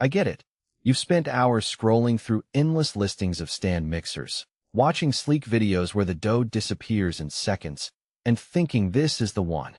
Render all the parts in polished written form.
I get it. You've spent hours scrolling through endless listings of stand mixers, watching sleek videos where the dough disappears in seconds, and thinking this is the one.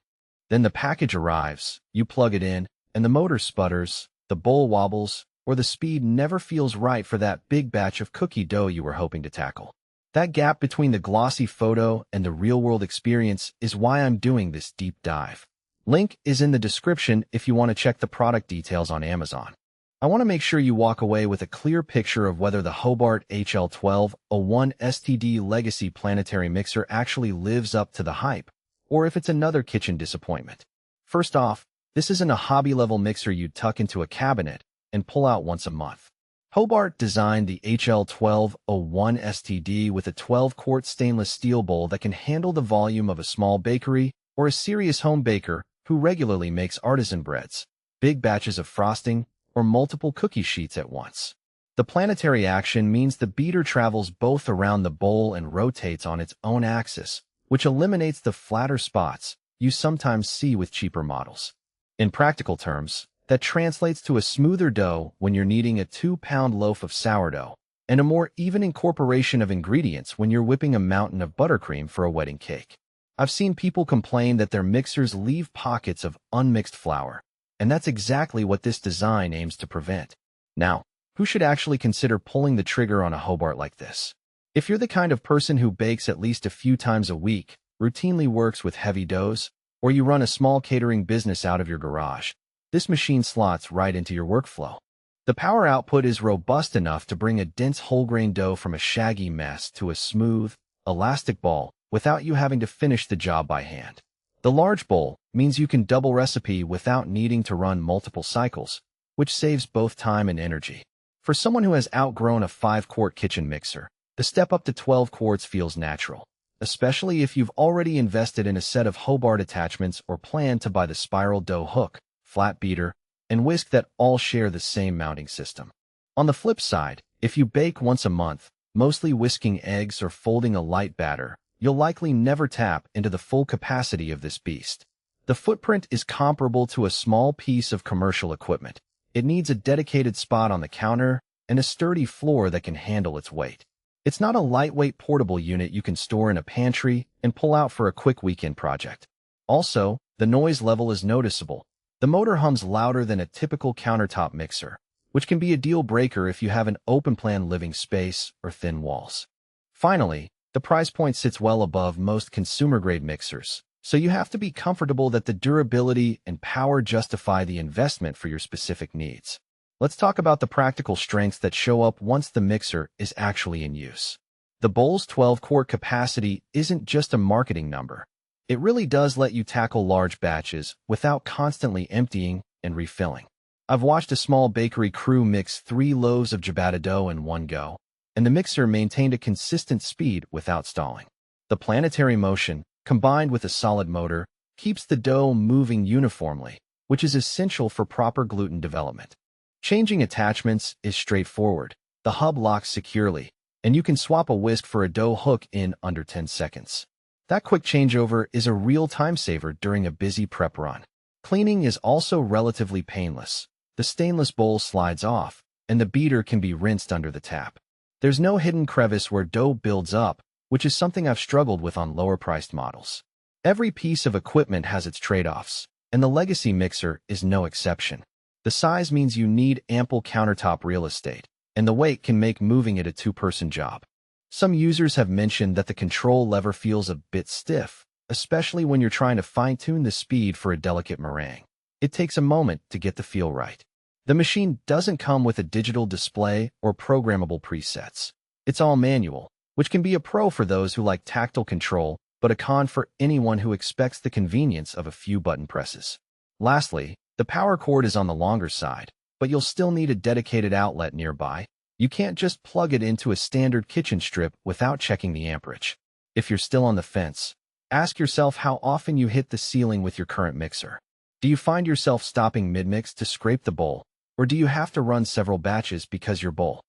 Then the package arrives, you plug it in, and the motor sputters, the bowl wobbles, or the speed never feels right for that big batch of cookie dough you were hoping to tackle. That gap between the glossy photo and the real-world experience is why I'm doing this deep dive. Link is in the description if you want to check the product details on Amazon. I want to make sure you walk away with a clear picture of whether the Hobart HL120 STD Legacy Planetary Mixer actually lives up to the hype, or if it's another kitchen disappointment. First off, this isn't a hobby-level mixer you'd tuck into a cabinet and pull out once a month. Hobart designed the HL120 STD with a 12-quart stainless steel bowl that can handle the volume of a small bakery or a serious home baker who regularly makes artisan breads, big batches of frosting, or multiple cookie sheets at once. The planetary action means the beater travels both around the bowl and rotates on its own axis, which eliminates the flatter spots you sometimes see with cheaper models. In practical terms, that translates to a smoother dough when you're kneading a 2-pound loaf of sourdough, and a more even incorporation of ingredients when you're whipping a mountain of buttercream for a wedding cake. I've seen people complain that their mixers leave pockets of unmixed flour, and that's exactly what this design aims to prevent. Now, who should actually consider pulling the trigger on a Hobart like this? If you're the kind of person who bakes at least a few times a week, routinely works with heavy doughs, or you run a small catering business out of your garage, this machine slots right into your workflow. The power output is robust enough to bring a dense whole-grain dough from a shaggy mess to a smooth, elastic ball without you having to finish the job by hand. The large bowl means you can double recipe without needing to run multiple cycles, which saves both time and energy. For someone who has outgrown a 5-quart kitchen mixer, the step up to 12 quarts feels natural, especially if you've already invested in a set of Hobart attachments or plan to buy the spiral dough hook, flat beater, and whisk that all share the same mounting system. On the flip side, if you bake once a month, mostly whisking eggs or folding a light batter, you'll likely never tap into the full capacity of this beast. The footprint is comparable to a small piece of commercial equipment. It needs a dedicated spot on the counter and a sturdy floor that can handle its weight. It's not a lightweight portable unit you can store in a pantry and pull out for a quick weekend project. Also, the noise level is noticeable. The motor hums louder than a typical countertop mixer, which can be a deal breaker if you have an open-plan living space or thin walls. Finally, the price point sits well above most consumer-grade mixers, so you have to be comfortable that the durability and power justify the investment for your specific needs. Let's talk about the practical strengths that show up once the mixer is actually in use. The bowl's 12-quart capacity isn't just a marketing number. It really does let you tackle large batches without constantly emptying and refilling. I've watched a small bakery crew mix 3 loaves of ciabatta dough in one go, and the mixer maintained a consistent speed without stalling. The planetary motion, combined with a solid motor, keeps the dough moving uniformly, which is essential for proper gluten development. Changing attachments is straightforward. The hub locks securely, and you can swap a whisk for a dough hook in under 10 seconds. That quick changeover is a real time saver during a busy prep run. Cleaning is also relatively painless. The stainless bowl slides off, and the beater can be rinsed under the tap. There's no hidden crevice where dough builds up, which is something I've struggled with on lower-priced models. Every piece of equipment has its trade-offs, and the Legacy mixer is no exception. The size means you need ample countertop real estate, and the weight can make moving it a 2-person job. Some users have mentioned that the control lever feels a bit stiff, especially when you're trying to fine-tune the speed for a delicate meringue. It takes a moment to get the feel right. The machine doesn't come with a digital display or programmable presets. It's all manual, which can be a pro for those who like tactile control, but a con for anyone who expects the convenience of a few button presses. Lastly, the power cord is on the longer side, but you'll still need a dedicated outlet nearby. You can't just plug it into a standard kitchen strip without checking the amperage. If you're still on the fence, ask yourself how often you hit the ceiling with your current mixer. Do you find yourself stopping mid-mix to scrape the bowl, or do you have to run several batches because your bowl